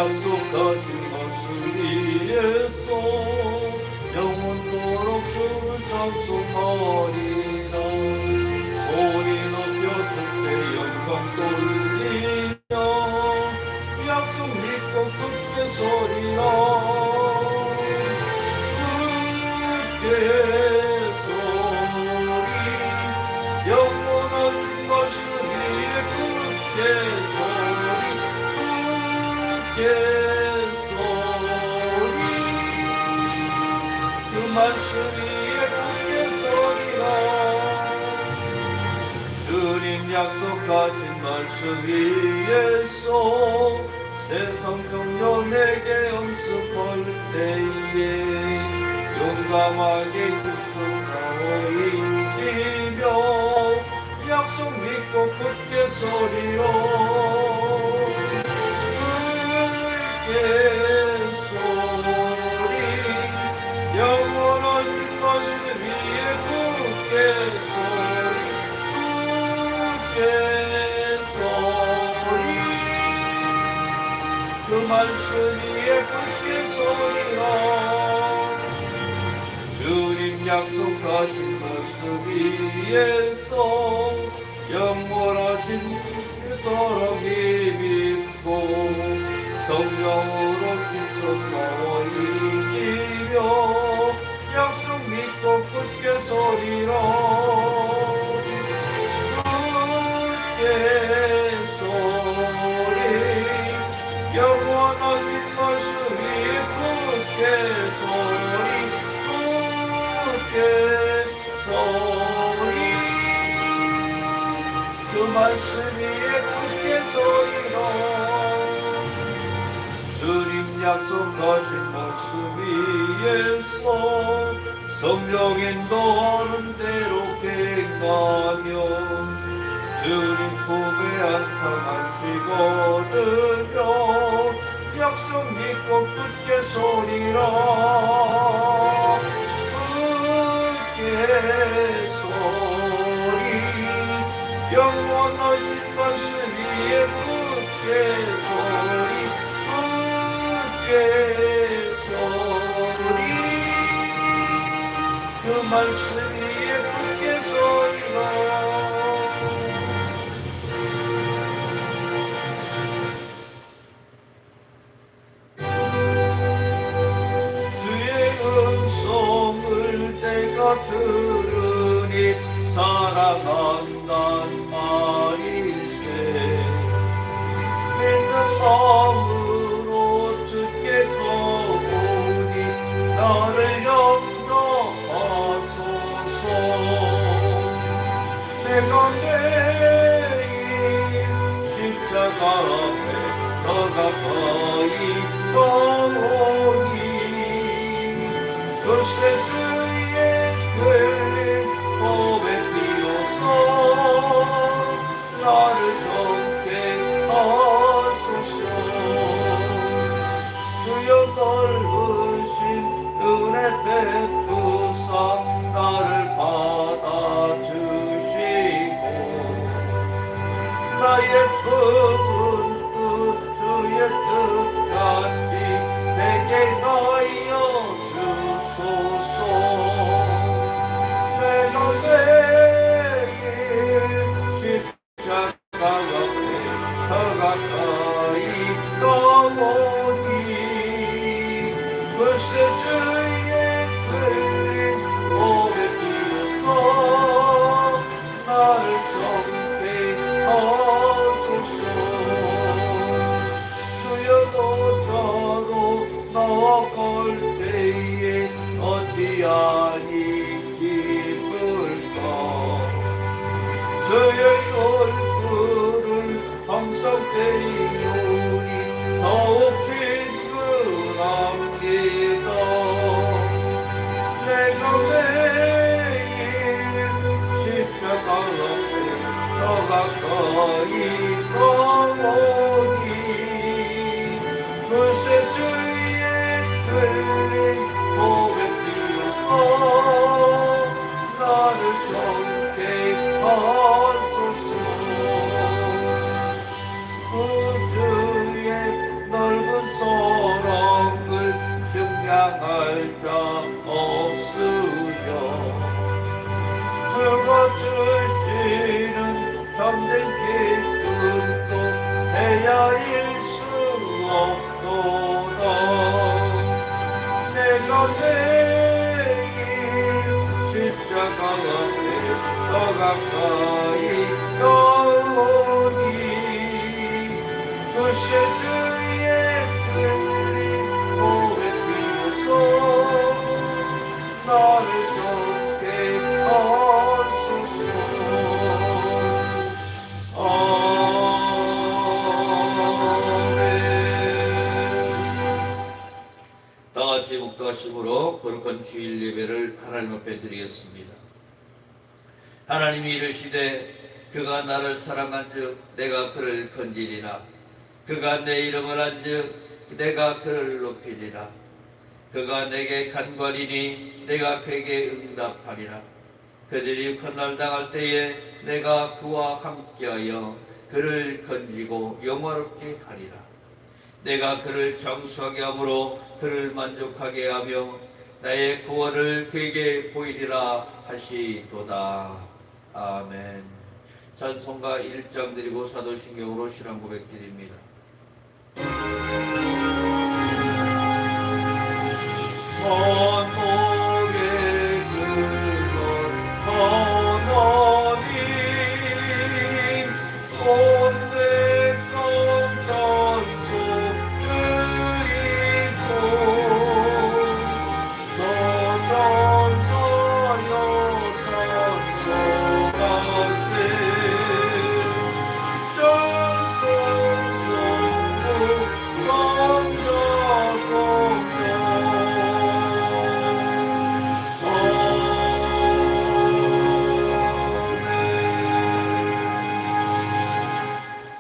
약속하신 말씀 위에서 영원토록 주를 찬송하리라. 소리 높여 주께 영광 돌리며 약속 믿고 굳게 서리라. 굳게 서리 영원하신 말씀 위에 굳게 서리 굳게 서리 그 말씀 위에 굳게 서리라. 주님 약속하신 말씀 위에서 세상 경력 내게 엄습할 때에 용감하게 그리스도 싸워 이기며 약속 믿고 굳게 서리라. 굳게 서리 영원하신 말씀 위에 굳게 서리 굳게 서리 그 말씀 위에 굳게 서리라. 주님 약속하신 말씀 위에서 영원하신 그토록 힘입고 성령으로 기껏 나와 이기며 약속 믿고 굳게 서리라. 굳게 서리 영원하신 말씀 위에 굳게 서리 굳게 서리 그 말씀 위에 굳게 서리라. 주님 약속하신 말씀 위에서 성령 인도하는 대로 행하며 주님 품에 항상 안식거든요 약속 믿고 굳게 서리라. 굳게 서리 영원하신 말씀 위에 굳게 서리 굳게 서리 그 말씀 위에 굳게 서리라. 들으니 사랑한단 말일세. 믿는 마음으로 주께 거보니 나를 영접하소서. 내가 매일 십자가 앞에 더 가까이 가오니 글쎄 법에 띄어서 나를 정케 하소서. 주여 넓으신 은혜 베푸사 나를 받아주시고 나의 품은 뜻 주의 뜻같이 되게 하여 주소서. 내가 매일 십자가 앞에 더 가까이 가오니 글쎄 주의 흘린 몸에 띄어서 나를 정케 하소서. 주여 너자로 나아갈 때에 어찌하니 주의 얼굴을 항상 때리오니 더욱 친근합니다. 내가 매일 십자가 앞에 더 가까이 가오니 글쎄 주의 흘린 몸에 띄어서 나를 정케 하소서. 우주의 넓은 가까이 떠오니 그새 주의 들린 고백 비로소 나를 곁에 하소서. 다같이 묵도하심으로 거룩한 주일 예배를 하나님 앞에 드리겠습니다. 하나님이 이르시되 그가 나를 사랑한즉 내가 그를 건지리라. 그가 내 이름을 안즉 내가 그를 높이리라. 그가 내게 간구하리니 내가 그에게 응답하리라. 그들이困难 당할 때에 내가 그와 함께하여 그를 건지고 영화롭게 하리라. 내가 그를 장수하게 함으로 그를 만족하게 하며 나의 구원을 그에게 보이리라 하시도다. 아멘. 찬송가 1장 드리고 사도신경으로 신앙 고백 드립니다. 천국의 그것 하나님 온 백성 찬송 드리고 서전사여 찬송하세.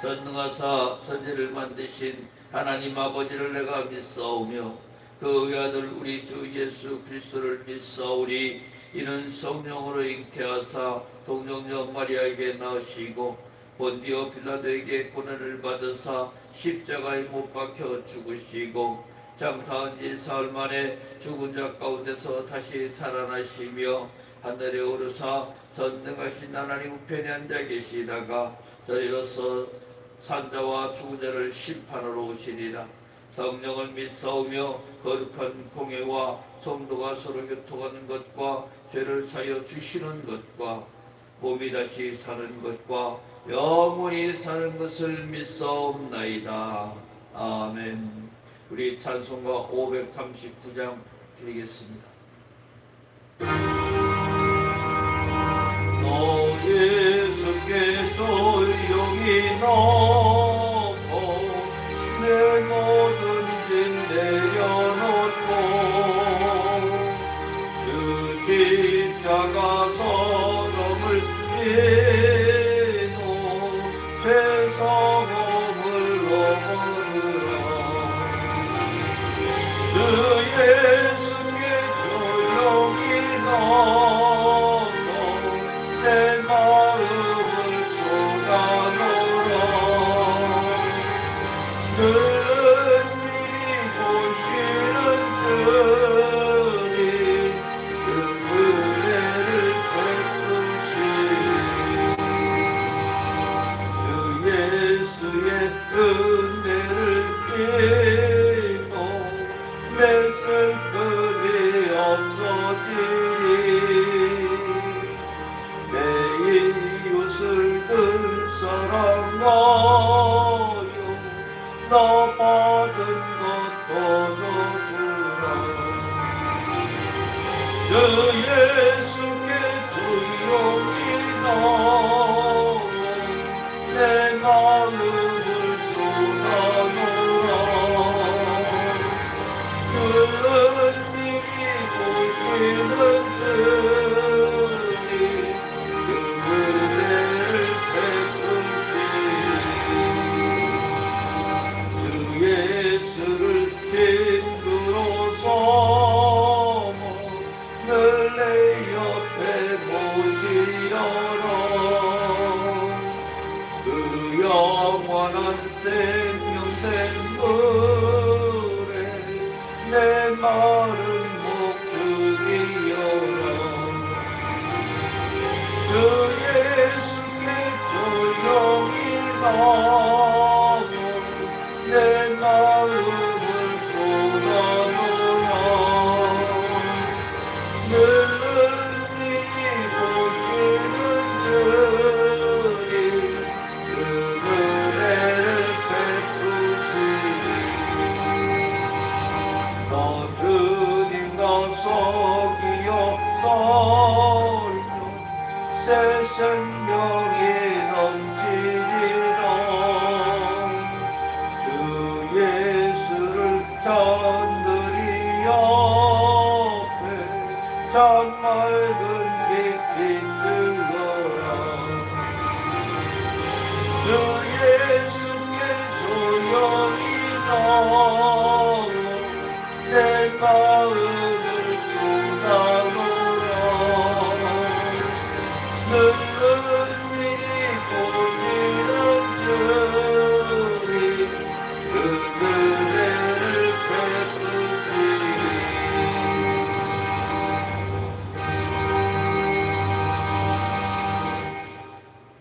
전능하사 천지를 만드신 하나님 아버지를 내가 믿사오며 그 의아들 우리 주 예수 그리스도를 믿사오니 이는 성령으로 잉태하사 동정녀 마리아에게 낳으시고 본디오 빌라도에게 고난을 받으사 십자가에 못 박혀 죽으시고 장사한 지 사흘 만에 죽은 자 가운데서 다시 살아나시며 하늘에 오르사 전능하신 하나님 우편에 앉아 계시다가 저리로서 산자와 죽은 자를 심판하러 오시리라. 성령을 믿사오며 거룩한 공회와 성도가 서로 교통하는 것과 죄를 사여 주시는 것과 몸이 다시 사는 것과 영원히 사는 것을 믿사옵나이다. 아멘. 우리 찬송가 539장 드리겠습니다. 너 예수께 조용히 놓고 내 모든 짐 내려놓고 주 십자가 서름을 인노 죄사함을 넘어르라. 주 예수께 조용히 놓고 내 마음을 쏟아놓으라. 능히 보시는 주님 그 은혜를 베푸시. 주 예수의 은혜를 빌고 내 슬픔이 없어지리. 내 이웃을 늘 사랑하여 나 받은 것 거둬주라. 주 예수께 조용히 나오 내 마음을 쏟아놓으라. 은밀히 보시는 주님 그 은혜를 베푸시. 주 예수를 친구로 삼아 늘 내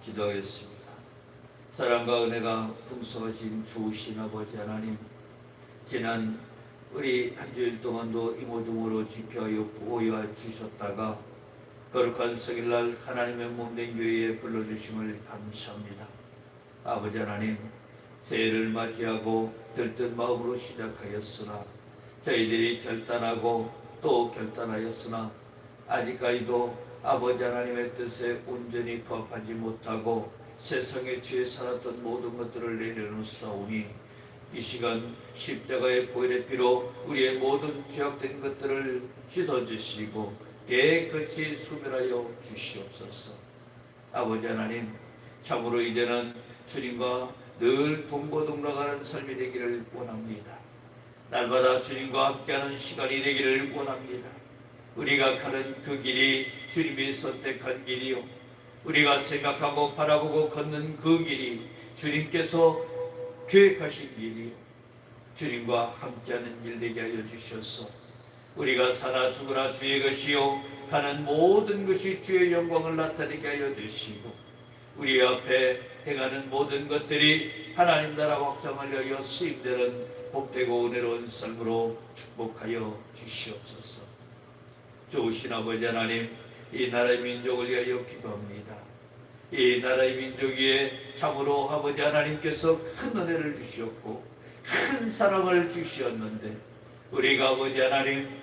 기도하겠습니다. 사랑과 은혜가 풍성하신 좋으신 아버지 하나님, 지난 우리 한 주일 동안도 이모저모로 지켜하여 보호하여 주셨다가 거룩한 성일날 하나님의 몸된 교회에 불러주심을 감사합니다. 아버지 하나님, 새해를 맞이하고 들뜬 마음으로 시작하였으나 저희들이 결단하고 또 결단하였으나 아직까지도 아버지 하나님의 뜻에 온전히 부합하지 못하고 세상의 죄에 살았던 모든 것들을 내려놓사오니 이 시간 십자가의 보혈의 피로 우리의 모든 죄악된 것들을 씻어주시고 깨끗이 소멸하여 주시옵소서. 아버지 하나님, 참으로 이제는 주님과 늘 동고동락하는 삶이 되기를 원합니다. 날마다 주님과 함께하는 시간이 되기를 원합니다. 우리가 가는 그 길이 주님이 선택한 길이요, 우리가 생각하고 바라보고 걷는 그 길이 주님께서 계획하신 길이요, 주님과 함께하는 길 되게 하여 주셔서 우리가 살아 죽으나 주의 것이요 가는 모든 것이 주의 영광을 나타내게 하여 주시고 우리 앞에 행하는 모든 것들이 하나님 나라 확장을 위하여 쓰임되는 복되고 은혜로운 삶으로 축복하여 주시옵소서. 좋으신 아버지 하나님, 이 나라의 민족을 위하여 기도합니다. 이 나라의 민족 위에 참으로 아버지 하나님께서 큰 은혜를 주셨고 큰 사랑을 주셨는데 우리가 아버지 하나님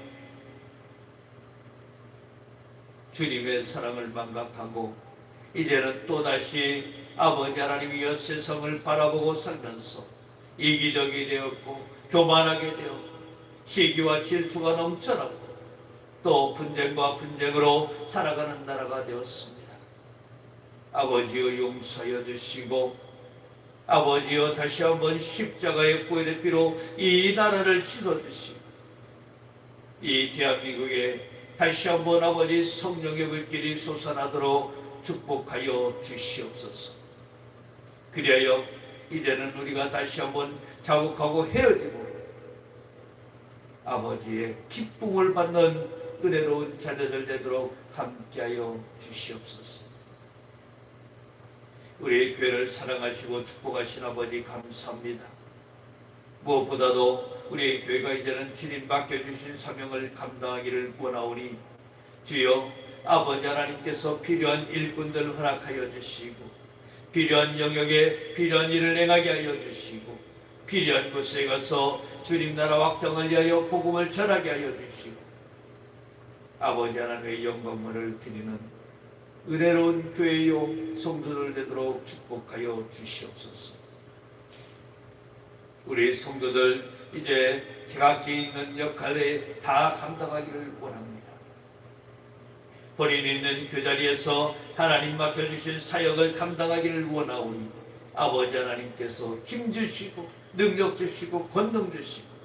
주님의 사랑을 망각하고 이제는 또다시 아버지 하나님이 엿세상을 바라보고 살면서 이기적이 되었고 교만하게 되었고 시기와 질투가 넘쳐나고 또 분쟁과 분쟁으로 살아가는 나라가 되었습니다. 아버지여 용서하여 주시고 아버지여 다시 한번 십자가의 보혈의 피로 이 나라를 씻어주시고 이 대한민국에 다시 한번 아버지 성령의 불길이 솟아나도록 축복하여 주시옵소서. 그리하여 이제는 우리가 다시 한번 자국하고 헤어지고 아버지의 기쁨을 받는 은혜로운 자녀들 되도록 함께하여 주시옵소서. 우리 교회를 사랑하시고 축복하신 아버지 감사합니다. 무엇보다도 우리 교회가 이제는 주님 맡겨주신 사명을 감당하기를 원하오니 주여 아버지 하나님께서 필요한 일꾼들 허락하여 주시고 필요한 영역에 필요한 일을 행하게 하여 주시고 필요한 곳에 가서 주님 나라 확장을 위하여 복음을 전하게 하여 주시고 아버지 하나님의 영광만을 드리는 은혜로운 교회요 성도들 되도록 축복하여 주시옵소서. 우리 성도들 이제 제각기 있는 역할에 다 감당하기를 원합니다. 본인 있는 그 자리에서 하나님 맡겨주신 사역을 감당하기를 원하오니 아버지 하나님께서 힘 주시고 능력 주시고 권능 주시고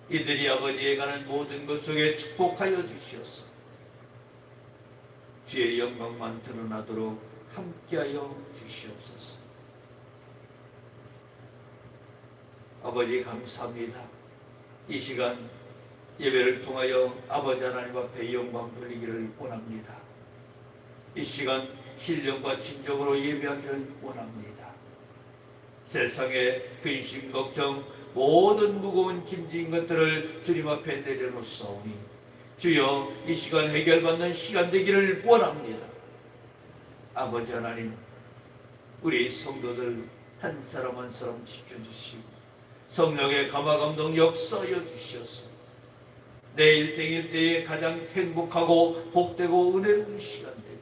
이들이 아버지에 가는 모든 것 속에 축복하여 주시옵소서. 주의 영광만 드러나도록 함께하여 주시옵소서. 아버지 감사합니다. 이 시간 예배를 통하여 아버지 하나님 앞에 영광 돌리기를 원합니다. 이 시간 신령과 진정으로 예배하기를 원합니다. 세상의 근심 걱정 모든 무거운 짐진 것들을 주님 앞에 내려놓사오니 주여 이 시간 해결받는 시간 되기를 원합니다. 아버지 하나님, 우리 성도들 한 사람 한 사람 지켜주시고 성령의 감화감동 역사하여 주시옵소서. 내 일생 일대에 가장 행복하고 복되고 은혜로운 시간 되고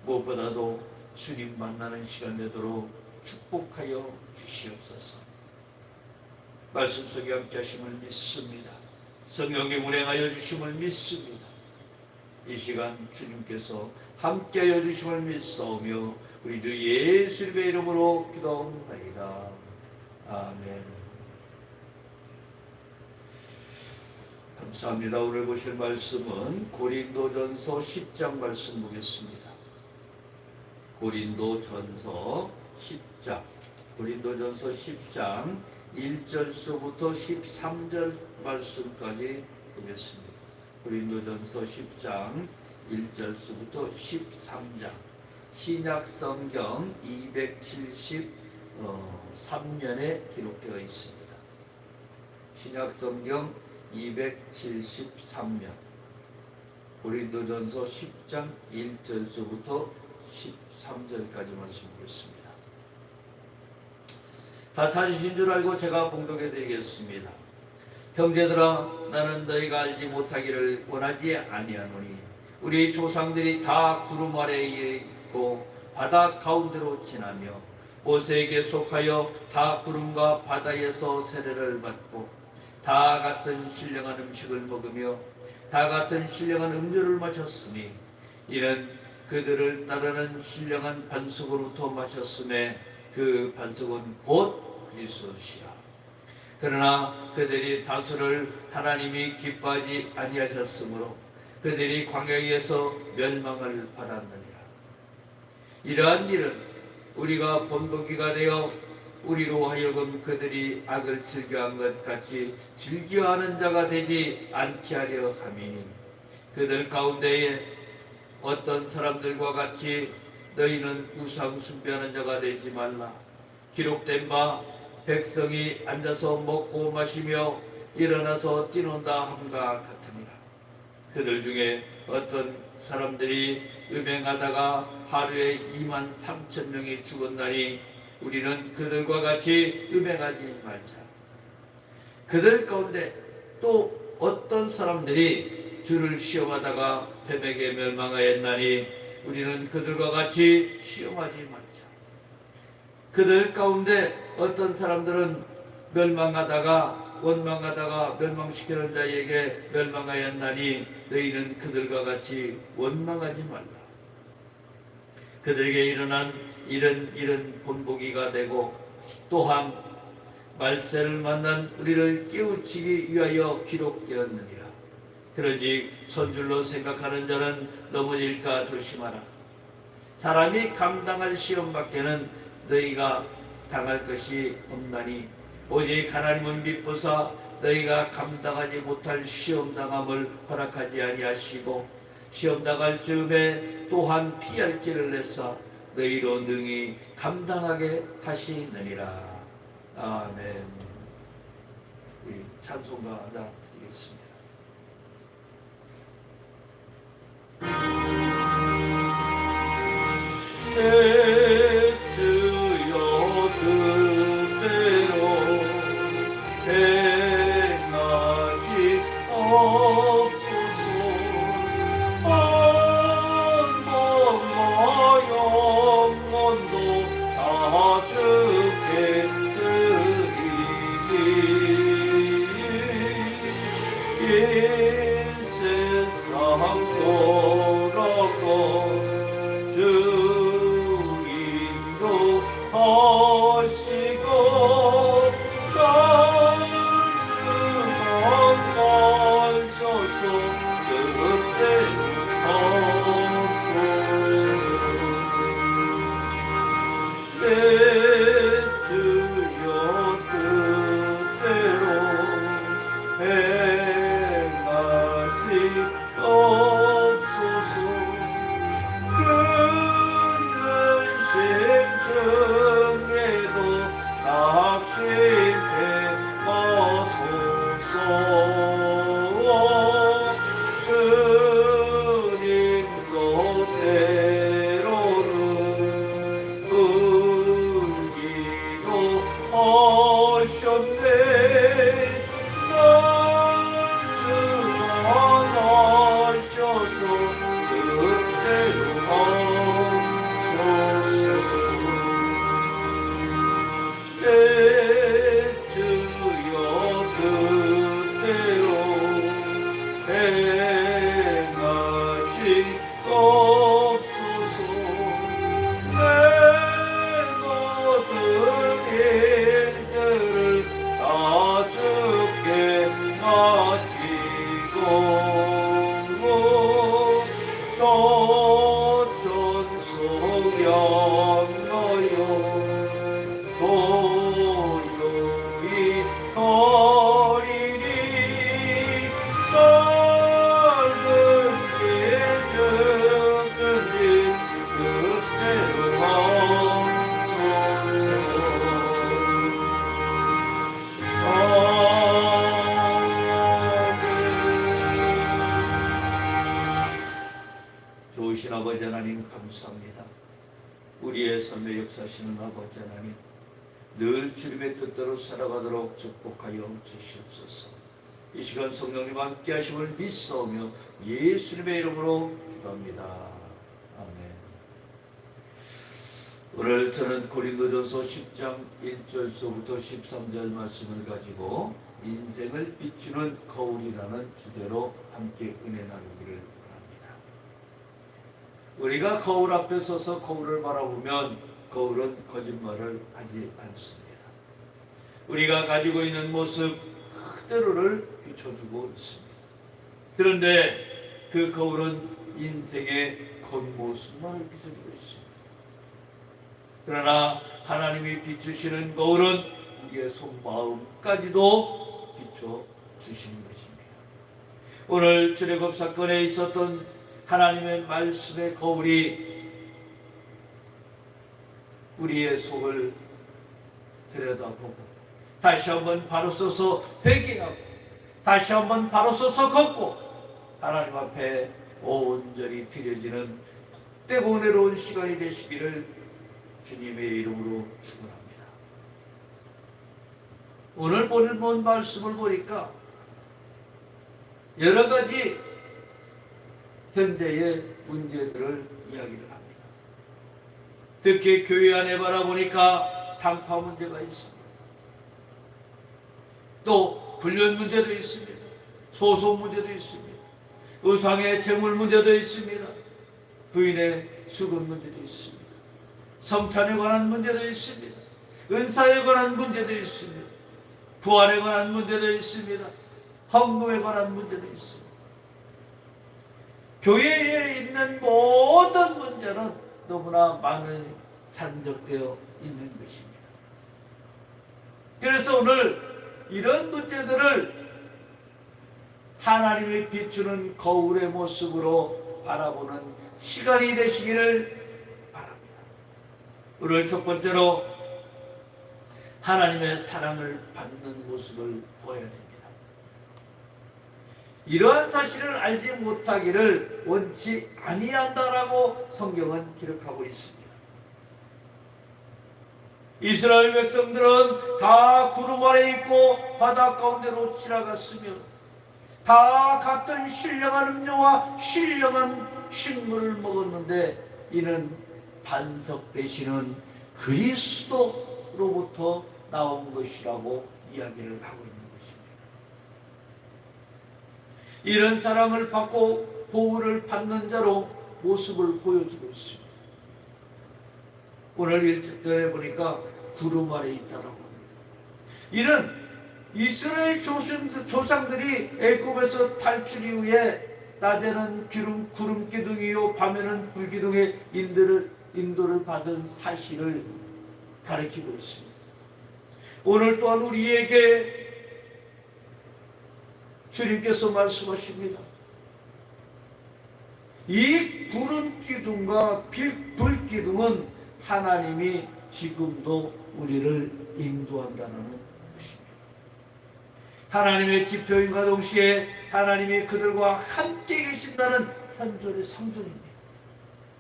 무엇보다도 주님 만나는 시간 되도록 축복하여 주시옵소서. 말씀 속에 함께 하심을 믿습니다. 성령의 운행하여 주심을 믿습니다. 이 시간 주님께서 함께하여 주심을 믿사오며 우리 주 예수님의 이름으로 기도합니다. 아멘. 감사합니다. 오늘 보실 말씀은 고린도전서 10장 말씀 보겠습니다. 고린도전서 10장, 고린도전서 10장 1절서부터 13절 말씀까지 보겠습니다. 고린도전서 10장 1절서부터 13장 신약 성경 273년에 기록되어 있습니다. 신약 성경 273년 고린도전서 10장 1절서부터 13절까지 말씀 보겠습니다. 다 찾으신 줄 알고 제가 봉독해 드리겠습니다. 형제들아, 나는 너희가 알지 못하기를 원하지 아니하노니 우리 조상들이 다 구름 아래에 있고 바다 가운데로 지나며 모세에게 속하여 다 구름과 바다에서 세례를 받고 다 같은 신령한 음식을 먹으며 다 같은 신령한 음료를 마셨으니 이는 그들을 따르는 신령한 반석으로부터 마셨음에 그 반석은 곧 그리스도시라. 그러나 그들이 다수를 하나님이 기뻐하지 아니하셨으므로 그들이 광야에서 멸망을 받았느니라. 이러한 일은 우리가 본보기가 되어 우리로 하여금 그들이 악을 즐겨한 것 같이 즐겨하는 자가 되지 않게 하려 함이니 그들 가운데에 어떤 사람들과 같이 너희는 우상 숭배하는 자가 되지 말라. 기록된 바 백성이 앉아서 먹고 마시며 일어나서 뛰논다 함과 같으니라. 그들 중에 어떤 사람들이 음행하다가 하루에 23,000명이 죽었나니 우리는 그들과 같이 음행하지 말자. 그들 가운데 또 어떤 사람들이 주를 시험하다가 뱀에게 멸망하였나니 우리는 그들과 같이 시험하지 말자. 그들 가운데 어떤 사람들은 멸망하다가 원망하다가 멸망시키는 자에게 멸망하였나니 너희는 그들과 같이 원망하지 말라. 그들에게 일어난 이런 본보기가 되고 또한 말세를 만난 우리를 깨우치기 위하여 기록되었느니라. 그러니 선줄로 생각하는 자는 넘어질까 조심하라. 사람이 감당할 시험밖에는 너희가 당할 것이 없나니 오직 하나님은 미쁘사 너희가 감당하지 못할 시험당함을 허락하지 아니하시고 시험당할 즈음에 또한 피할 길을 내사 너희로 능히 감당하게 하시느니라. 아멘. 우리 찬송가 하나 드리겠습니다. 내 주여 뜻대로 행하시옵소서. 언덕과 영혼도 다 주께 드리니 이 세상 돌아가 주 하시고 간주하소서 그때 하소서. 내 주여 뜻대로 행하시옵소서. 중에도 낙심해 마소서. 주님도 때로는 울기도 하셨네. 날 주안하셔서 그때로 내 주여 뜻대로 행하시옵소서. 내 모든 일들을 다 주께 맡기고 전속 양하여 고요히 거리니 맑은 길 죽은 길 끝에 감사합니다. 우리의 삶의 역사하시는 아버지 하나님, 늘 주님의 뜻대로 살아가도록 축복하여 주시옵소서. 이 시간 성령님 함께 하심을 믿사오며 예수님의 이름으로 기도합니다. 아멘. 오늘 저는 고린도전서 10장 1절서부터 13절 말씀을 가지고 인생을 비추는 거울이라는 주제로 함께 은혜 나누기를 원합니다. 우리가 거울 앞에 서서 거울을 바라보면 거울은 거짓말을 하지 않습니다. 우리가 가지고 있는 모습 그대로를 비춰주고 있습니다. 그런데 그 거울은 인생의 겉모습만을 비춰주고 있습니다. 그러나 하나님이 비추시는 거울은 우리의 속마음까지도 비춰주시는 것입니다. 오늘 출애굽 사건에 있었던 하나님의 말씀의 거울이 우리의 속을 들여다보고 다시 한번 바로 서서 회개하고 다시 한번 바로 서서 걷고 하나님 앞에 온전히 드려지는 복되고 은혜로운 시간이 되시기를 주님의 이름으로 축원합니다. 오늘 본 말씀을 보니까 여러 가지 현재의 문제들을 이야기를 합니다. 특히 교회 안에 바라보니까 당파 문제가 있습니다. 또 불륜 문제도 있습니다. 소송 문제도 있습니다. 우상의 재물 문제도 있습니다. 부인의 수금 문제도 있습니다. 성찬에 관한 문제도 있습니다. 은사에 관한 문제도 있습니다. 부활에 관한 문제도 있습니다. 헌금에 관한 문제도 있습니다. 교회에 있는 모든 문제는 너무나 많은 산적되어 있는 것입니다. 그래서 오늘 이런 문제들을 하나님이 비추는 거울의 모습으로 바라보는 시간이 되시기를 바랍니다. 오늘 첫 번째로 하나님의 사랑을 받는 모습을 보여야 됩니다. 이러한 사실을 알지 못하기를 원치 아니한다라고 성경은 기록하고 있습니다. 이스라엘 백성들은 다 구름 아래 있고 바다 가운데로 지나갔으며 다 같은 신령한 음료와 신령한 식물을 먹었는데 이는 반석 되시는 그리스도로부터 나온 것이라고 이야기를 하고 있는 것입니다. 이런 사랑을 받고 보호를 받는 자로 모습을 보여주고 있습니다. 오늘 1절에 보니까 구름 아래 있다라고 합니다. 이는 이스라엘 조상들이 애굽에서 탈출 이후에 낮에는 구름 기둥이요 밤에는 불기둥의 인도를 받은 사실을 가리키고 있습니다. 오늘 또한 우리에게 주님께서 말씀하십니다. 이 구름 기둥과 불기둥은 하나님이 지금도 우리를 인도한다는 것입니다. 하나님의 지표인과 동시에 하나님이 그들과 함께 계신다는 현존의 상존입니다.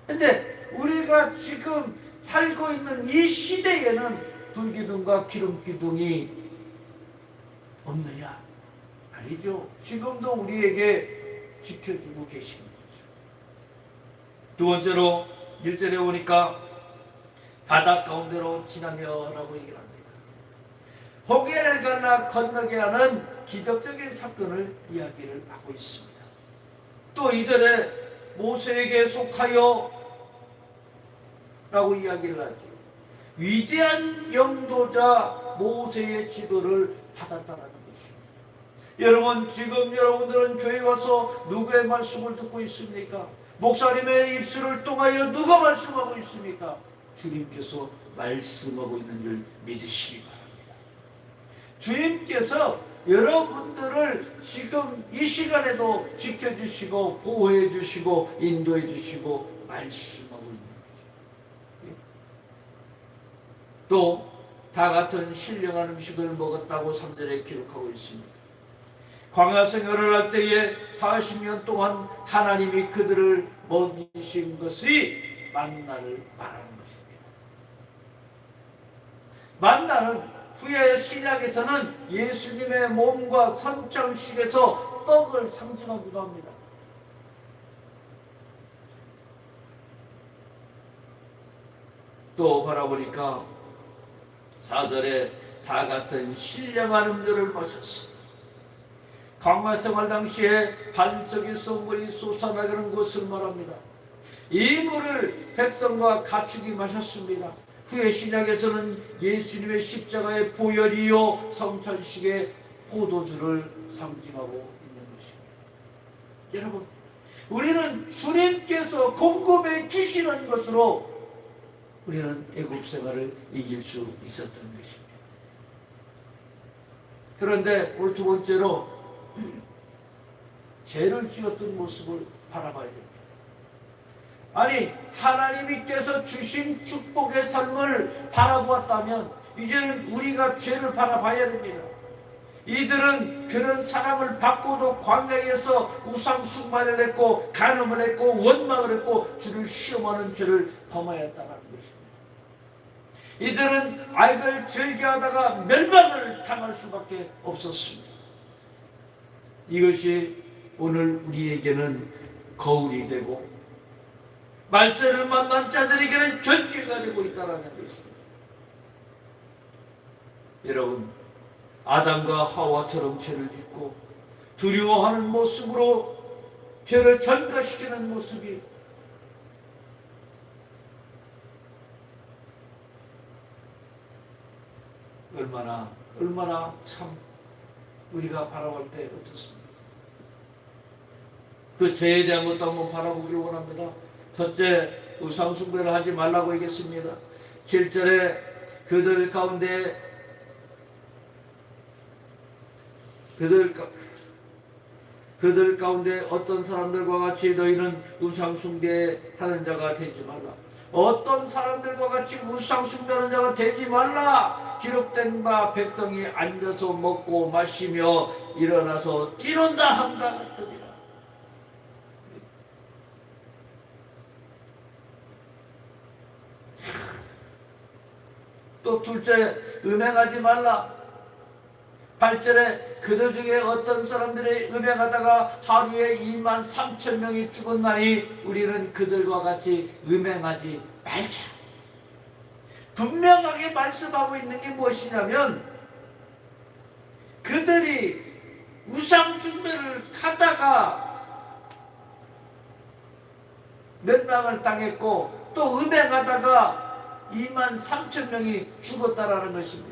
그런데 우리가 지금 살고 있는 이 시대에는 불기둥과 기름기둥이 없느냐? 아니죠. 지금도 우리에게 지켜주고 계시는 거죠. 두 번째로 1절에 오니까 바다 가운데로 지나며라고 얘기를 합니다. 호계를 건너게 하는 기적적인 사건을 이야기를 하고 있습니다. 또 2절에 모세에게 속하여 라고 이야기를 하죠. 위대한 영도자 모세의 지도를 받았다라는 것입니다. 여러분, 지금 여러분들은 교회 와서 누구의 말씀을 듣고 있습니까? 목사님의 입술을 통하여 누가 말씀하고 있습니까? 주님께서 말씀하고 있는 줄 믿으시기 바랍니다. 주님께서 여러분들을 지금 이 시간에도 지켜주시고 보호해주시고 인도해주시고 말씀하고 있는 거죠. 또 다 같은 신령한 음식을 먹었다고 3절에 기록하고 있습니다. 광야 생활을 할 때에 40년 동안 하나님이 그들을 먹이신 것이 만나를 말하는 것입니다. 만나는 후에 신약에서는 예수님의 몸과 선창식에서 떡을 상징하기도 합니다. 또 바라보니까 4절에 다 같은 신령한 음료를 마셨어. 강화생활 당시에 반석에서 물이 솟아나가는 것을 말합니다. 이 물을 백성과 가축이 마셨습니다. 후에 신약에서는 예수님의 십자가의 보혈이요 성찬식의 포도주를 상징하고 있는 것입니다. 여러분, 우리는 주님께서 공급해 주시는 것으로 우리는 애굽 생활을 이길 수 있었던 것입니다. 그런데 오늘 두 번째로 죄를 지었던 모습을 바라봐야 됩니다. 아니, 하나님께서 주신 축복의 삶을 바라보았다면 이제는 우리가 죄를 바라봐야 됩니다. 이들은 그런 사랑을 받고도 광야에서 우상 숭배를 했고 간음을 했고 원망을 했고 주를 시험하는 죄를 범하였다는 것입니다. 이들은 악을 즐겨하다가 멸망을 당할 수밖에 없었습니다. 이것이 오늘 우리에게는 거울이 되고 말세를 만난 자들에게는 견제가 되고 있다는 것입니다. 여러분, 아담과 하와처럼 죄를 짓고 두려워하는 모습으로 죄를 전가시키는 모습이 얼마나 참 우리가 바라볼 때 어떻습니까? 그 죄에 대한 것도 한번 바라보기를 원합니다. 첫째, 우상 숭배를 하지 말라고 하겠습니다. 7절에 그들 가운데 어떤 사람들과 같이 너희는 우상 숭배하는 자가 되지 말라. 어떤 사람들과 같이 우상 숭배하는 자가 되지 말라. 기록된 바 백성이 앉아서 먹고 마시며 일어나서 뛰논다 함과 같으리라. 또 둘째, 음행하지 말라. 8절에 그들 중에 어떤 사람들이 음행하다가 하루에 23,000명이 죽었나니 우리는 그들과 같이 음행하지 말자. 분명하게 말씀하고 있는 게 무엇이냐면 그들이 우상 숭배를 하다가 멸망을 당했고 또 음행하다가 23,000명이 죽었다라는 것입니다.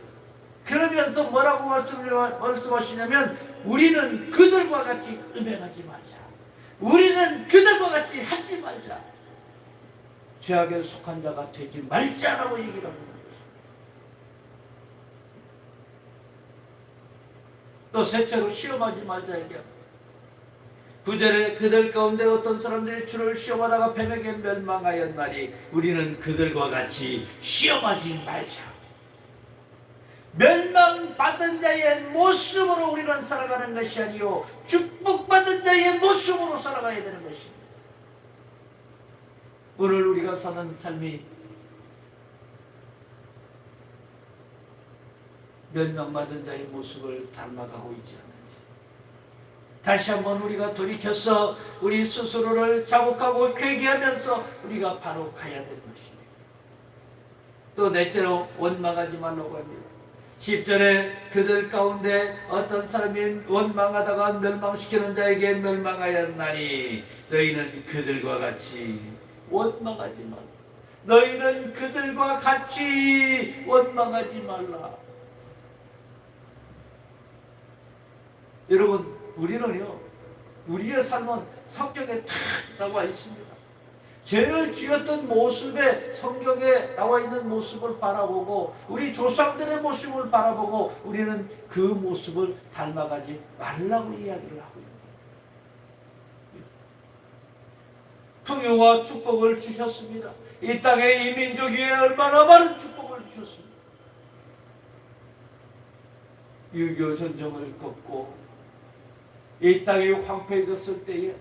그러면서 뭐라고 말씀하시냐면 우리는 그들과 같이 음행하지 말자. 우리는 그들과 같이 하지 말자. 죄악에 속한 자가 되지 말자라고 얘기를 하는 것입니다. 또 셋째로 시험하지 말자 얘기합니다. 9절에 그들 가운데 어떤 사람들이 주를 시험하다가 뱀에게 멸망하였나니 우리는 그들과 같이 시험하지 말자. 멸망받은 자의 모습으로 우리는 살아가는 것이 아니요 축복받은 자의 모습으로 살아가야 되는 것입니다. 오늘 우리가 사는 삶이 멸망받은 자의 모습을 닮아가고 있지 않는지 다시 한번 우리가 돌이켜서 우리 스스로를 자복하고 회개하면서 우리가 바로 가야 되는 것입니다. 또 넷째로 원망하지 말라고 합니다. 10절에 그들 가운데 어떤 사람이 원망하다가 멸망시키는 자에게 멸망하였나니 너희는 그들과 같이 원망하지 말라. 너희는 그들과 같이 원망하지 말라. 여러분, 우리는요, 우리의 삶은 성경에 다 나와 있습니다. 죄를 지었던 모습에 성경에 나와 있는 모습을 바라보고 우리 조상들의 모습을 바라보고 우리는 그 모습을 닮아가지 말라고 이야기를 하고 있습니다. 풍요와 축복을 주셨습니다. 이 땅에 이 민족 위에 얼마나 많은 축복을 주셨습니다. 6.25 전쟁을 겪고 이 땅이 황폐해졌을 때에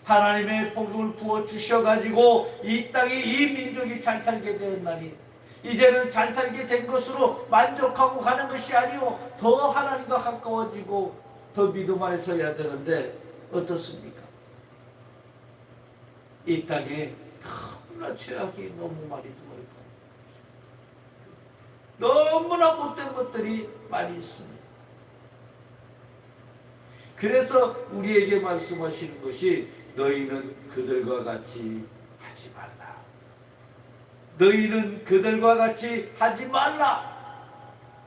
하나님의 복을 부어 주셔가지고 이 땅에 이 민족이 잘 살게 되었나니 이제는 잘 살게 된 것으로 만족하고 가는 것이 아니오 더 하나님과 가까워지고 더 믿음 안에 서야 되는데 어떻습니까? 이 땅에 너무나 죄악이 너무 많이 들어있고 너무나 못된 것들이 많이 있습니다. 그래서 우리에게 말씀하시는 것이 너희는 그들과 같이 하지 말라. 너희는 그들과 같이 하지 말라.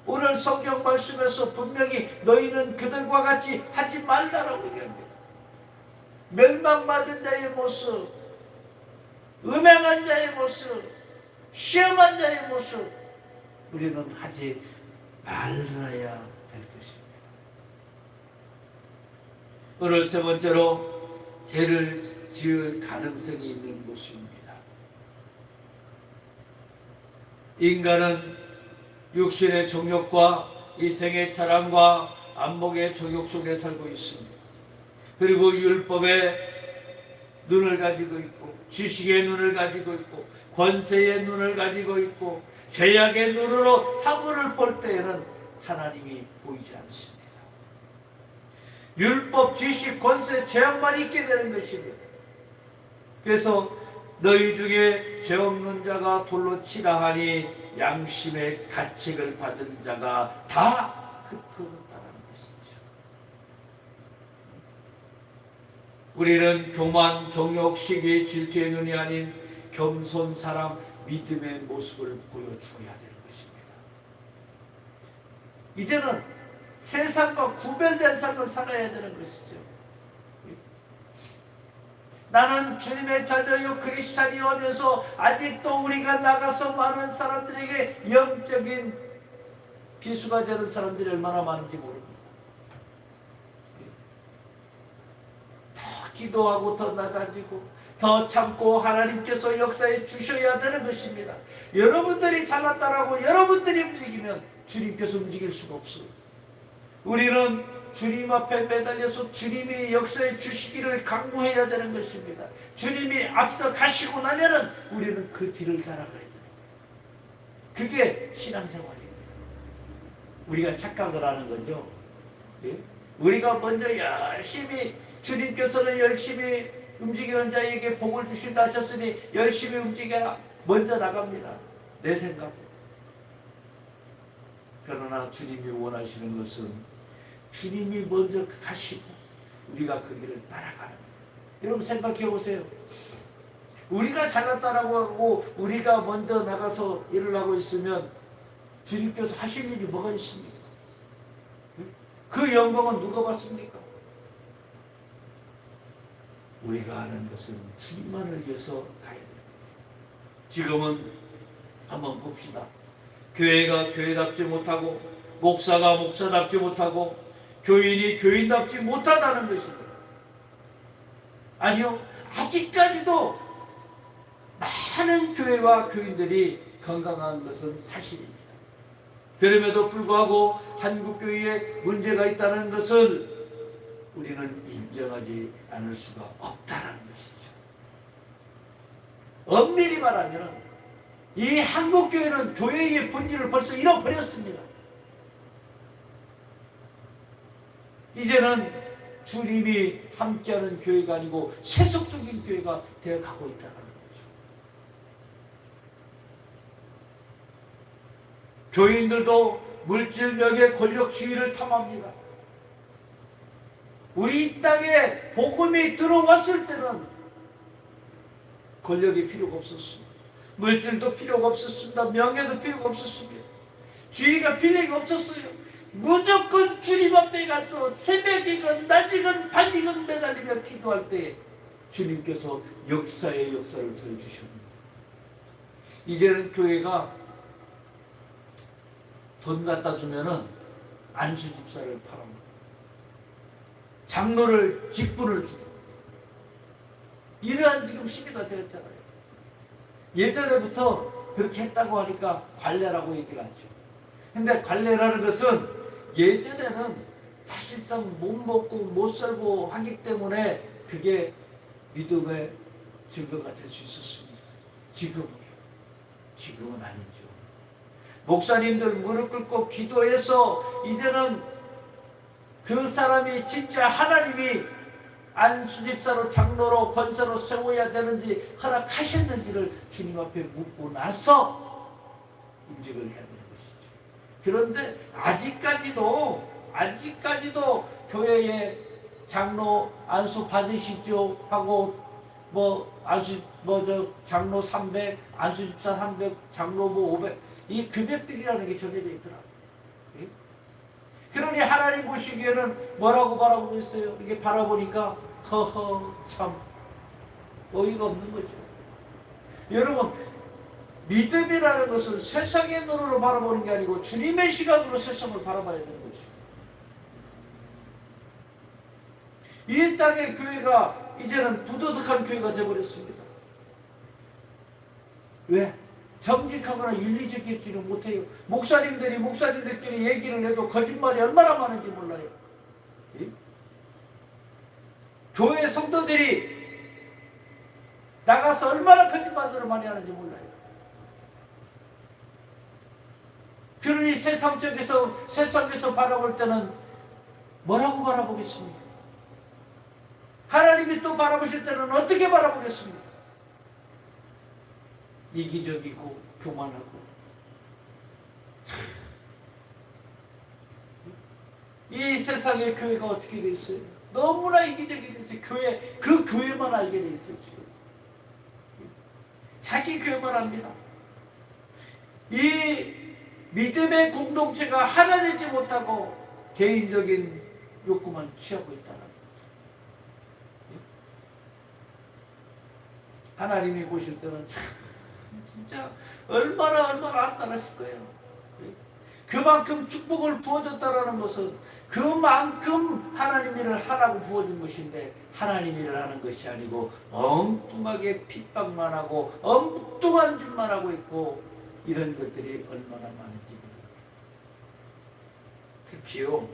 오늘 성경 말씀에서 분명히 너희는 그들과 같이 하지 말라라고 얘기합니다. 멸망받은 자의 모습, 음행한 자의 모습, 시험한 자의 모습 우리는 하지 말아야 될 것입니다. 오늘 세 번째로 죄를 지을 가능성이 있는 모습입니다. 인간은 육신의 정욕과 이생의 자랑과 안목의 정욕 속에 살고 있습니다. 그리고 율법의 눈을 가지고 있고 지식의 눈을 가지고 있고 권세의 눈을 가지고 있고 죄악의 눈으로 사물을 볼 때에는 하나님이 보이지 않습니다. 율법, 지식, 권세, 죄악만 있게 되는 것입니다. 그래서 너희 중에 죄 없는 자가 돌로 치라 하니 양심의 가책을 받은 자가 다 흩어졌다는 것이죠. 우리는 교만, 정욕, 시기, 질투의 눈이 아닌 겸손 사람, 믿음의 모습을 보여주어야 되는 것입니다. 이제는 세상과 구별된 삶을 살아야 되는 것이죠. 나는 주님의 자녀요 크리스찬이요 하면서 아직도 우리가 나가서 많은 사람들에게 영적인 비수가 되는 사람들이 얼마나 많은지 모릅니다. 더 기도하고 더 낮아지고 더 참고 하나님께서 역사해 주셔야 되는 것입니다. 여러분들이 잘났다라고 여러분들이 움직이면 주님께서 움직일 수가 없어요. 우리는 주님 앞에 매달려서 주님이 역사해 주시기를 강구해야 되는 것입니다. 주님이 앞서 가시고 나면은 우리는 그 뒤를 따라가야 되는 거예요. 그게 신앙생활입니다. 우리가 착각을 하는 거죠. 예? 우리가 먼저 열심히 주님께서는 열심히 움직이는 자에게 복을 주신다 하셨으니 열심히 움직여라. 먼저 나갑니다. 내 생각. 그러나 주님이 원하시는 것은 주님이 먼저 가시고 우리가 그 길을 따라가는 거예요. 여러분 생각해 보세요. 우리가 잘났다라고 하고 우리가 먼저 나가서 일을 하고 있으면 주님께서 하실 일이 뭐가 있습니까? 그 영광은 누가 받습니까? 우리가 하는 것은 주님만을 위해서 가야 됩니다. 지금은 한번 봅시다. 교회가 교회답지 못하고 목사가 목사답지 못하고 교인이 교인답지 못하다는 것입니다. 아니요, 아직까지도 많은 교회와 교인들이 건강한 것은 사실입니다. 그럼에도 불구하고 한국교회에 문제가 있다는 것을 우리는 인정하지 않을 수가 없다는 것이죠. 엄밀히 말하면 이 한국교회는 교회의 본질을 벌써 잃어버렸습니다. 이제는 주님이 함께하는 교회가 아니고 세속적인 교회가 되어가고 있다는 거죠. 교인들도 물질력의 권력주의를 탐합니다. 우리 이 땅에 복음이 들어왔을 때는 권력이 필요가 없었습니다. 물질도 필요가 없었습니다. 명예도 필요가 없었습니다. 주의가 필요가 없었어요. 무조건 주님 앞에 가서 새벽이건 낮이건 밤이건 매달리며 기도할 때 주님께서 역사의 역사를 더해주셨습니다. 이제는 교회가 돈 갖다 주면은 안수 집사를 팔아먹고 장로를 직분을 주고 이러한 지금 시기가 되었잖아요. 예전에부터 그렇게 했다고 하니까 관례라고 얘기를 하죠. 근데 관례라는 것은 예전에는 사실상 못 먹고 못 살고 하기 때문에 그게 믿음의 증거가 될 수 있었습니다. 지금은 아니죠. 목사님들 무릎 꿇고 기도해서 이제는 그 사람이 진짜 하나님이 안수집사로 장로로 권사로 세워야 되는지 허락하셨는지를 주님 앞에 묻고 나서 임직을 해야 되는 것이죠. 그런데 아직까지도 교회에 장로 안수 받으시죠 하고 장로 300, 안수집사 300, 장로 500 이 금액들이라는 게 정해져 있더라고요. 그러니 하나님 보시기에는 뭐라고 바라보고 있어요? 이게 바라보니까 참 어이가 없는 거죠. 여러분, 믿음이라는 것은 세상의 눈으로 바라보는 게 아니고 주님의 시각으로 세상을 바라봐야 되는 것입니다. 이 땅의 교회가 이제는 부도덕한 교회가 되어버렸습니다. 왜? 정직하거나 윤리적이지는 못해요. 목사님들끼리 얘기를 해도 거짓말이 얼마나 많은지 몰라요. 예? 교회 성도들이 나가서 얼마나 거짓말들을 많이 하는지 몰라요. 그러니 세상에서 바라볼 때는 뭐라고 바라보겠습니까? 하나님이 또 바라보실 때는 어떻게 바라보겠습니까? 이기적이고 교만하고 이 세상의 교회가 어떻게 돼 있어요? 너무나 이기적이 돼 있어요. 그 교회만 알게 돼 있어요. 지금 자기 교회만 합니다. 이 믿음의 공동체가 하나 되지 못하고 개인적인 욕구만 취하고 있다는 거죠. 하나님이 보실 때는 참 진짜 얼마나 안타깝실 거예요. 그만큼 축복을 부어줬다라는 것은 그만큼 하나님 일을 하라고 부어준 것인데 하나님 일을 하는 것이 아니고 엉뚱하게 핍박만 하고 엉뚱한 짓만 하고 있고 이런 것들이 얼마나 많은지 모릅니다. 특히요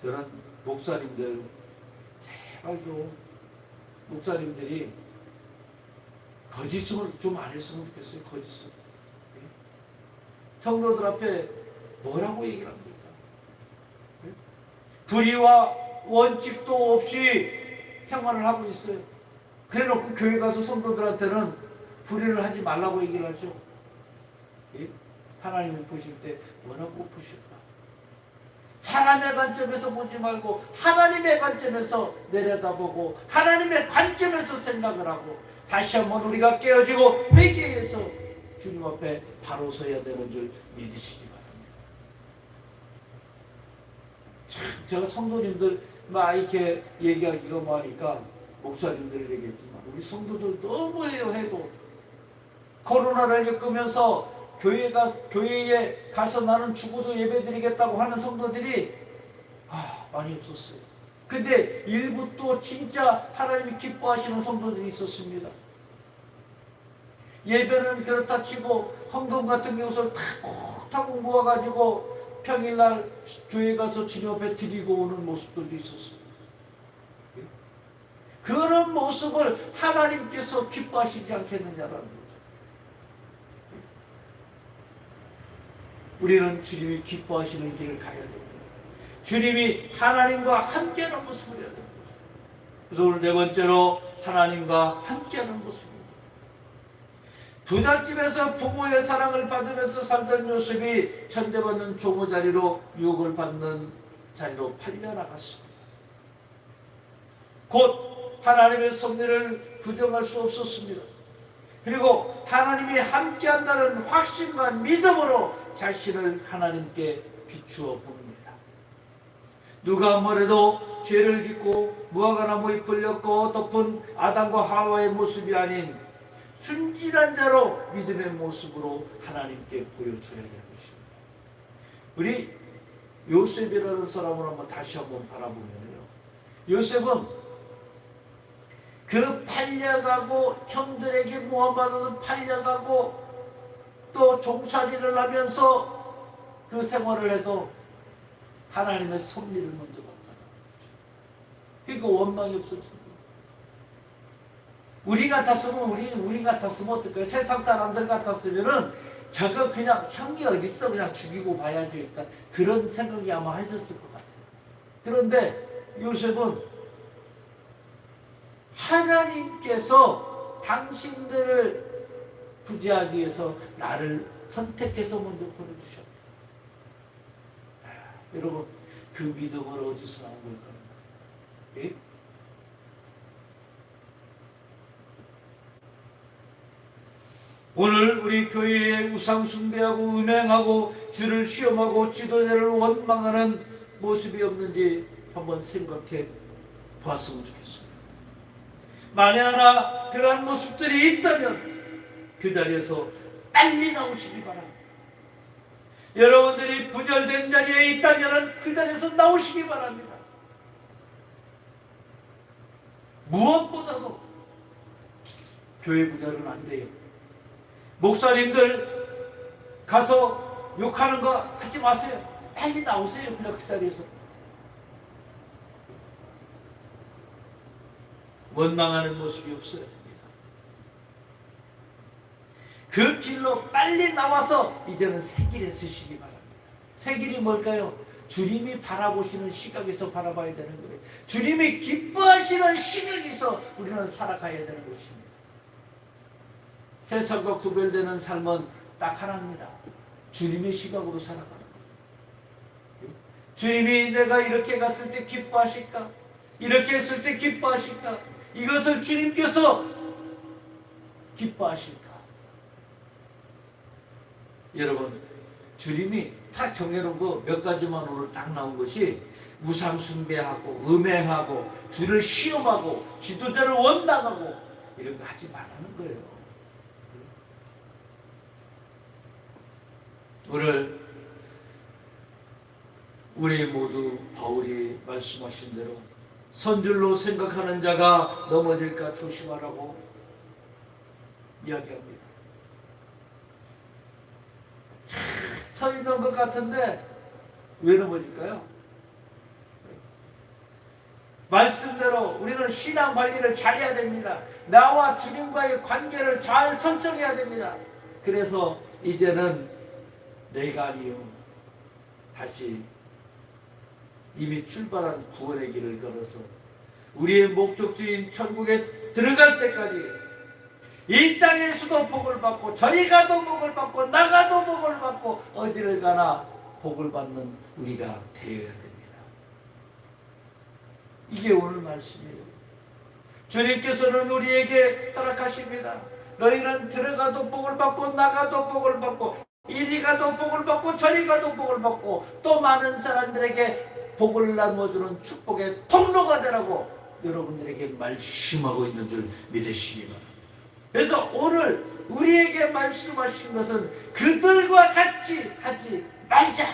저는 목사님들 제발 좀 목사님들이 거짓을 좀 안 했으면 좋겠어요. 거짓을. 성도들 앞에 뭐라고 얘기를 합니까? 불의와 원칙도 없이 생활을 하고 있어요. 그래놓고 교회 가서 성도들한테는 불의를 하지 말라고 얘기를 하죠. 하나님이 보실 때 뭐라고 보실까? 사람의 관점에서 보지 말고 하나님의 관점에서 내려다보고 하나님의 관점에서 생각을 하고 다시 한번 우리가 깨어지고 회개해서 주님 앞에 바로 서야 되는 줄 믿으시기 바랍니다. 참 제가 성도님들 막 이렇게 얘기하기가 뭐하니까 목사님들 얘기했지만 우리 성도들 너무해요. 해도 코로나를 겪으면서 교회에 가서 나는 죽어도 예배드리겠다고 하는 성도들이 많이 없었어요. 근데 일부 또 진짜 하나님이 기뻐하시는 성도들이 있었습니다. 예배는 그렇다 치고 헌금 같은 것을 타고 모아가지고 평일날 교회 가서 주님 앞에 드리고 오는 모습들도 있었어요. 그런 모습을 하나님께서 기뻐하시지 않겠느냐라는 거죠. 우리는 주님이 기뻐하시는 길을 가야 됩니다. 주님이 하나님과 함께하는 모습을 해야 됩니다. 그래서 오늘 네 번째로 하나님과 함께하는 모습입니다. 부잣집에서 부모의 사랑을 받으면서 살던 요셉이 천대받는 종의 자리로 유혹을 받는 자리로 팔려나갔습니다. 곧 하나님의 섭리를 부정할 수 없었습니다. 그리고 하나님이 함께한다는 확신과 믿음으로 자신을 하나님께 비추어 봅니다. 누가 뭐래도 죄를 짓고 무화과나무에 풀렸고 덮은 아담과 하와의 모습이 아닌 순진한 자로 믿음의 모습으로 하나님께 보여줘야 되는 것입니다. 우리 요셉이라는 사람을 다시 한번 바라보면요, 요셉은 그 팔려가고 형들에게 모함받아서 팔려가고 또 종살이를 하면서 그 생활을 해도 하나님의 섭리를 먼저 봤다는 거죠. 그러니까 원망이 없어집니다. 우리 같았으면 우리 같았으면 어떨까요? 세상 사람들 같았으면은 저거 그냥 형이 어딨어 그냥 죽이고 봐야지 일단 그런 생각이 아마 했었을 것 같아요. 그런데 요셉은 하나님께서 당신들을 구제하기 위해서 나를 선택해서 먼저 보내주셨다. 여러분 그 믿음을 어디서 나온 걸까요? 예? 오늘 우리 교회에 우상 숭배하고 음행하고 주를 시험하고 지도자를 원망하는 모습이 없는지 한번 생각해 보았으면 좋겠습니다. 만에 하나 그러한 모습들이 있다면 그 자리에서 빨리 나오시기 바랍니다. 여러분들이 분열된 자리에 있다면 그 자리에서 나오시기 바랍니다. 무엇보다도 교회 분열은 안 돼요. 목사님들 가서 욕하는 거 하지 마세요. 빨리 나오세요. 그냥 그 자리에서. 원망하는 모습이 없어야 됩니다. 그 길로 빨리 나와서 이제는 새 길에 서시기 바랍니다. 새 길이 뭘까요? 주님이 바라보시는 시각에서 바라봐야 되는 거예요. 주님이 기뻐하시는 시각에서 우리는 살아가야 되는 것입니다. 세상과 구별되는 삶은 딱 하나입니다. 주님의 시각으로 살아가는 거예요. 주님이 내가 이렇게 갔을 때 기뻐하실까? 이렇게 했을 때 기뻐하실까? 이것을 주님께서 기뻐하실까? 여러분 주님이 딱 정해놓은 거 몇 가지만 오늘 딱 나온 것이 우상 숭배하고 음행하고 주를 시험하고 지도자를 원망하고 이런 거 하지 말라는 거예요. 오늘 우리 모두 바울이 말씀하신 대로 선줄로 생각하는 자가 넘어질까 조심하라고 이야기합니다. 서 있는 것 같은데 왜 넘어질까요? 말씀대로 우리는 신앙 관리를 잘해야 됩니다. 나와 주님과의 관계를 잘 설정해야 됩니다. 그래서 이제는 내가 아니요 다시 이미 출발한 구원의 길을 걸어서 우리의 목적지인 천국에 들어갈 때까지 이 땅에서도 복을 받고 저리 가도 복을 받고 나가도 복을 받고 어디를 가나 복을 받는 우리가 되어야 됩니다. 이게 오늘 말씀이에요. 주님께서는 우리에게 허락하십니다. 너희는 들어가도 복을 받고 나가도 복을 받고 이리 가도 복을 받고 저리 가도 복을 받고 또 많은 사람들에게 복을 나누어주는 축복의 통로가 되라고 여러분들에게 말씀하고 있는 줄 믿으시기 바랍니다. 그래서 오늘 우리에게 말씀하신 것은 그들과 같이 하지 말자.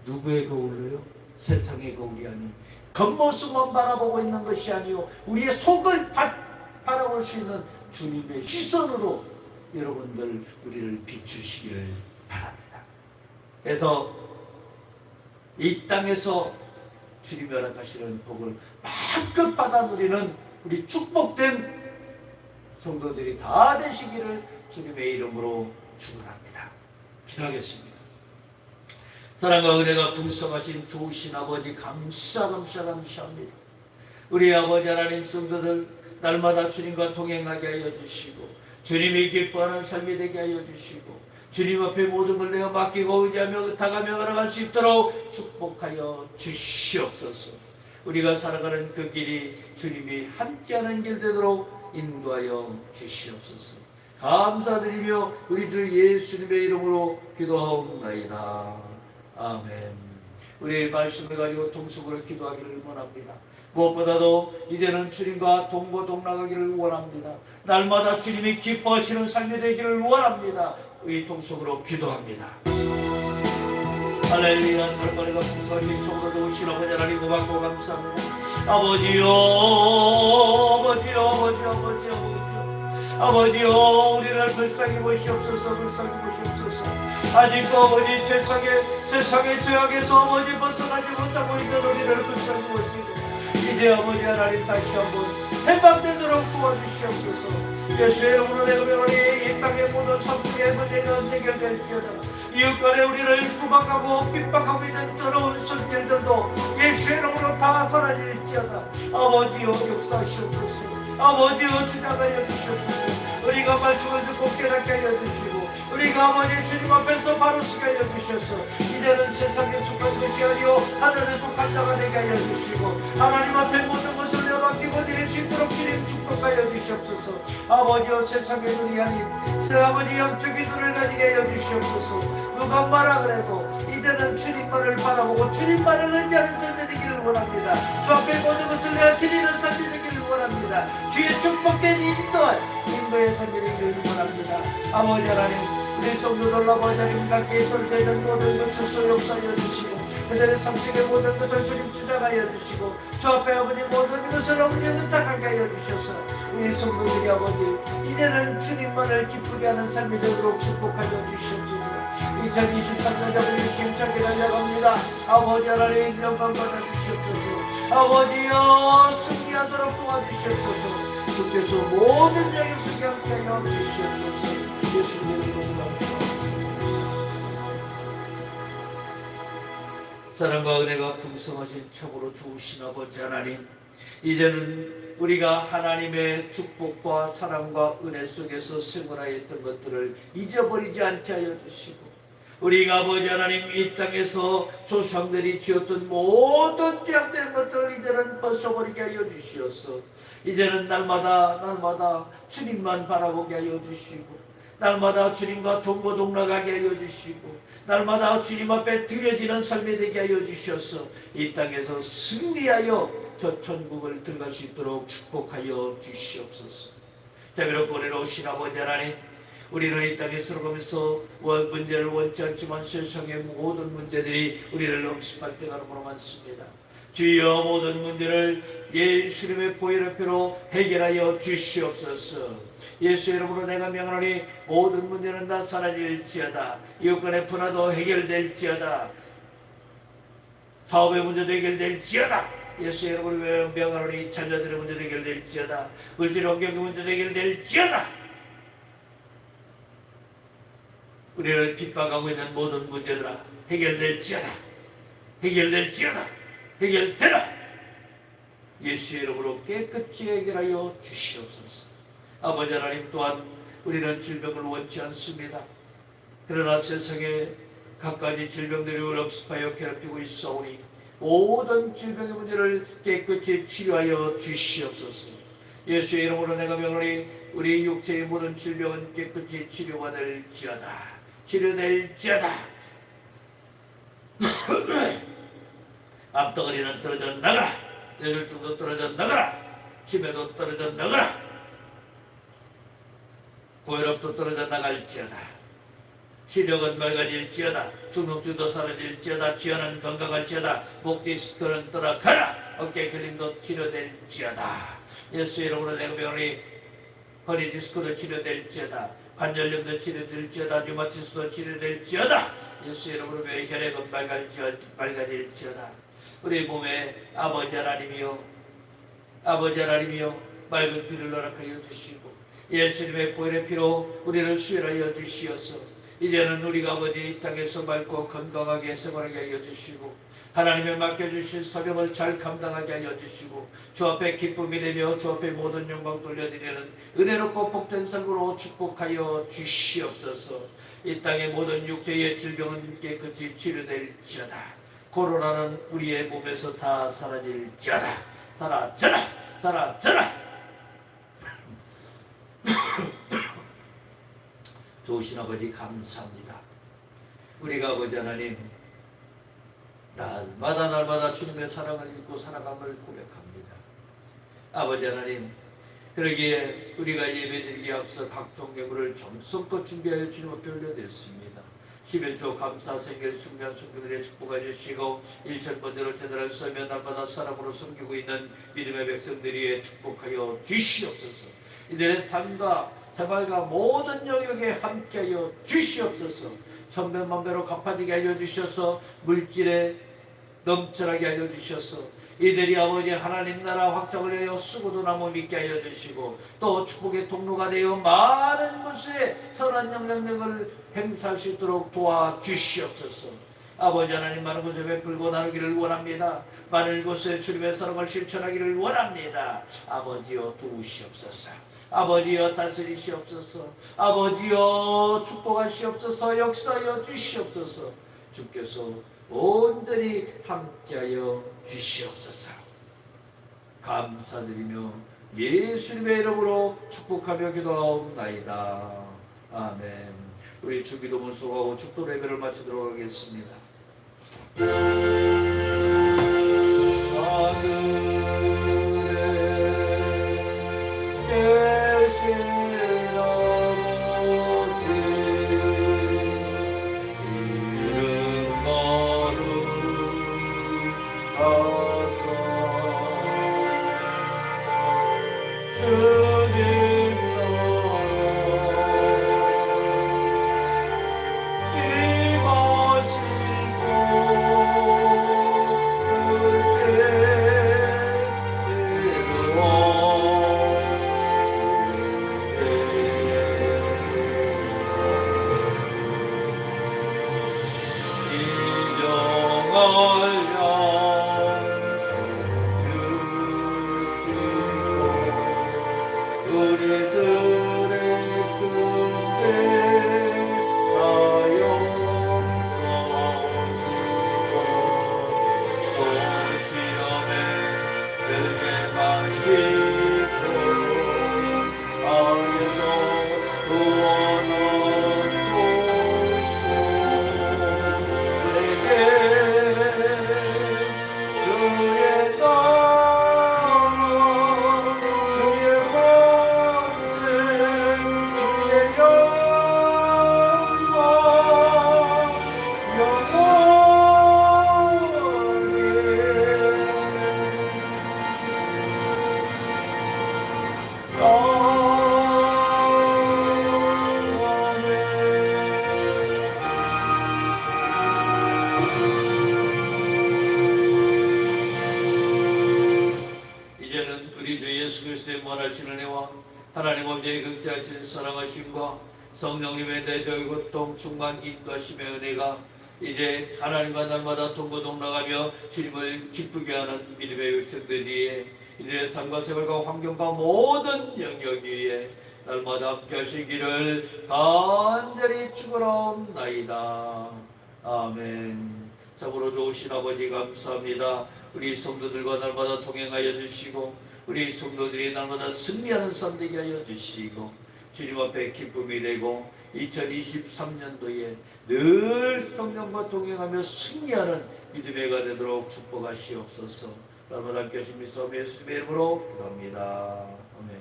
누구의 거울로요? 세상의 거울이 아닌 겉모습만 바라보고 있는 것이 아니요 우리의 속을 바라볼 수 있는 주님의 시선으로 여러분들 우리를 비추시기를 바랍니다. 그래서 이 땅에서 주님이 허락하시는 복을 마음껏 받아 누리는 우리 축복된 성도들이 다 되시기를 주님의 이름으로 축원합니다. 기도하겠습니다. 사랑과 은혜가 풍성하신 좋으신 아버지 감사합니다. 우리 아버지 하나님 성도들 날마다 주님과 동행하게 하여 주시고 주님이 기뻐하는 삶이 되게 하여 주시고 주님 앞에 모든 걸 내가 맡기고 의지하며 의탁하며 걸어갈 수 있도록 축복하여 주시옵소서. 우리가 살아가는 그 길이 주님이 함께하는 길 되도록 인도하여 주시옵소서. 감사드리며 우리 주 예수님의 이름으로 기도하옵나이다. 아멘. 우리의 말씀을 가지고 동성으로 기도하기를 원합니다. 무엇보다도 이제는 주님과 동고동락하기를 원합니다. 날마다 주님이 기뻐하시는 삶이 되기를 원합니다. 이 동성으로 기도합니다. 할렐루야. 사랑과 풍성하신 성도들 오신 아버지 하나님 고맙고 감사합니다. 아버지요 아버지요 우리를 불쌍히 보시옵소서. 불쌍히 보시옵소서. 아직도 아버지 세상의 죄악에서 아버지 벗어나지 못하고 있는 우리를 불쌍히 보시고 이제 아버지 하나님 다시 한번 해방되도록 도와주시옵소서. 예수의 이름으로 내가 명하니 이 땅의 모든 성공의 문제는 해결될지어다. 이웃 간에 우리를 구박하고 핍박하고 있는 더러운 성질들도 예수의 이름으로 다 사라질지어다. 아버지여 역사하시옵소서. 아버지여 주장하여 주시옵소서. 우리가 말씀을 듣고 깨닫게 하여 주시고 우리가 아버지 주님 앞에서 바로 서게 하여 주셔서 이제는 세상에 속한 것이 아니요 하늘에 속한 자가 되게 하여 주시고 하나님 앞에 모든 것을 내맡기고 내리시도록 주님 축복하여 주시옵소서. 아버지여 세상의 눈이 아닌 아버지 영적인 눈을 가지게 하여 주시옵소서. 누가 말하 그래도 이제는 주님만을 바라보고 주님만을 의지하는 삶이 되기를 원합니다. 주 앞에 모든 것을 내가 드리는 삶이 되기를 원합니다. 주의 축복된 인도의 삶이 되기를 원합니다. 아버지 하나님 우리 성도들 아버지 하나님과 계속되는 모든 것을 소용사여 주시고 그들의 상식의 모든 것을 주님 주장하여 주시고 주 앞에 아버지 모든 것을 아버지 의탁하게 하여 주셔서 우리 성도들이 아버지 이제는 주님만을 기쁘게 하는 삶이 되도록 축복하여 주시옵소서. 2023년 우리 힘차게 달려갑니다. 아버지 하나님 영광 받아주시옵소서. 아버지여 승리하도록 도와주시옵소서. 주께서 모든 영역을 함께하여 주시옵소서. 예수님의 이름으로 사랑과 은혜가 풍성하신 참으로 좋으신 아버지 하나님, 이제는 우리가 하나님의 축복과 사랑과 은혜 속에서 생활하였던 것들을 잊어버리지 않게 하여 주시고 우리가 아버지 하나님 이 땅에서 조상들이 지었던 모든 죄악된 것들을 이제는 벗어버리게 하여 주시옵소서. 이제는 날마다 주님만 바라보게 하여 주시고 날마다 주님과 동거동락하게 하여 주시고 날마다 주님 앞에 드려지는 삶이 되게 하여 주셔서 이 땅에서 승리하여 저 천국을 들어갈 수 있도록 축복하여 주시옵소서. 자비롭고 은혜로우신 아버지 하나님, 우리는 이 땅에 살아가면서 문제를 원치 않지만 세상의 모든 문제들이 우리를 엄습할 때가 너무 많습니다. 주여 모든 문제를 예수님의 보혈의 피로 해결하여 주시옵소서. 예수의 이름으로 내가 명하노니 모든 문제는 다 사라질지어다. 이웃간의 분화도 해결될지어다. 사업의 문제도 해결될지어다. 예수의 이름으로 명하노니 자녀들의 문제도 해결될지어다. 물질 환경의 문제도 해결될지어다. 우리를 핍박하고 있는 모든 문제들아 해결될지어다. 해결될지어다. 해결되라. 예수의 이름으로 깨끗이 해결하여 주시옵소서. 아버지 하나님, 또한 우리는 질병을 원치 않습니다. 그러나 세상에 갖가지 질병들이 우리를 억습하여 괴롭히고 있사오니 모든 질병의 문제를 깨끗이 치료하여 주시옵소서. 예수의 이름으로 내가 명하노니 우리 육체의 모든 질병은 깨끗이 치료가 될지어다. 치료될지어다. 암덩어리는 떨어져 나가라. 뇌졸중도 떨어져 나가라. 치매도 떨어져 나가라. 고혈압도 떨어져 나갈지어다. 시력은 맑아질지어다. 중독증도 사라질지어다. 지연은 건강할지어다. 목 디스크는 떠나가라. 어깨 결림도 치료될지어다. 예수의 이름으로 내가 명하노니 허리 디스크도 치료될지어다. 관절염도 치료될지어다. 류마티스도 치료될지어다. 예수의 이름으로 혈액은 맑아질지어다. 우리 몸에 아버지 하나님이여 맑은 피를 허락하여 주시고 예수님의 보혈의 피로 우리를 수혈하여 주시어서 이제는 우리가 아버지 이 땅에서 맑고 건강하게 생활하게 하여 주시고 하나님의 맡겨주신 사명을 잘 감당하게 하여 주시고 주 앞에 기쁨이 되며 주 앞에 모든 영광 돌려드리는 은혜롭고 복된 삶으로 축복하여 주시옵소서. 이 땅의 모든 육체의 질병은 깨끗이 치료될지어다. 코로나는 우리의 몸에서 다 사라질지어다. 사라져라. 좋으신 아버지 감사합니다. 우리가 아버지 하나님 날마다 주님의 사랑을 믿고 살아감을 고백합니다. 아버지 하나님, 그러기에 우리가 예배드리기에 앞서 각종 예물을 정성껏 준비하여 주님 앞에 올려드렸습니다. 11조 감사 생일 숙면 성도들의 축복해 주시고 일천번대로 제대로 서며 날마다 사랑으로 섬기고 있는 믿음의 백성들이 축복하여 주시옵소서. 이들의 삶과 생활과 모든 영역에 함께하여 주시옵소서. 천배만배로 갚아지게 하여 주셔서 물질에 넘쳐나게 하여 주셔서 이들이 아버지 하나님 나라 확장을 하여 쓰고도 나무 믿게 하여 주시고 또 축복의 통로가 되어 많은 곳에 선한 영향력을 행사할 수 있도록 도와주시옵소서. 아버지 하나님 많은 곳에 베풀고 나누기를 원합니다. 많은 곳에 주님의 사랑을 실천하기를 원합니다. 아버지여 도우시옵소서. 아버지여 다스리시옵소서. 아버지여 축복하시옵소서. 역사하여 주시옵소서. 주께서 온전히 함께하여 주시옵소서. 감사드리며 예수님의 이름으로 축복하며 기도하옵나이다. 아멘. 우리 주기도문 수고하고 축도 예배를 마치도록 하겠습니다. 하나님 아버지의 극지하신 사랑하심과 성령님의 내적 고통 충만 인도하심의 은혜가 이제 하나님과 날마다 동고동락하며 주님을 기쁘게 하는 믿음의 백성들이에 이들의 삶과 생활과 환경과 모든 영역 위에 날마다 함께 하시기를 간절히 축원하옵나이다. 아멘. 참으로 좋으신 아버지 감사합니다. 우리 성도들과 날마다 동행하여 주시고 우리 성도들이 날마다 승리하는 삶 되게 하여 주시고 주님 앞에 기쁨이 되고 2023년도에 늘 성령과 동행하며 승리하는 믿음의 해가 되도록 축복하시옵소서. 날마다 함께 하신 믿음 예수님의 이름으로 기도합니다. 아멘.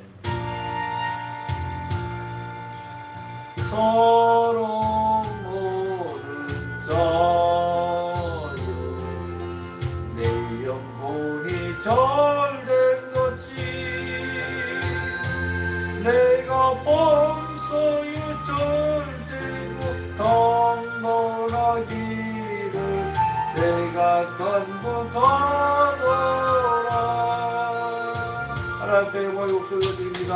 서로 모른 자여 내 영혼이 절된 것이 내가 범사에 절되고 강건하기를 내가 간구하노라. 하나님 앞에 영광의 목소리를 드립니다.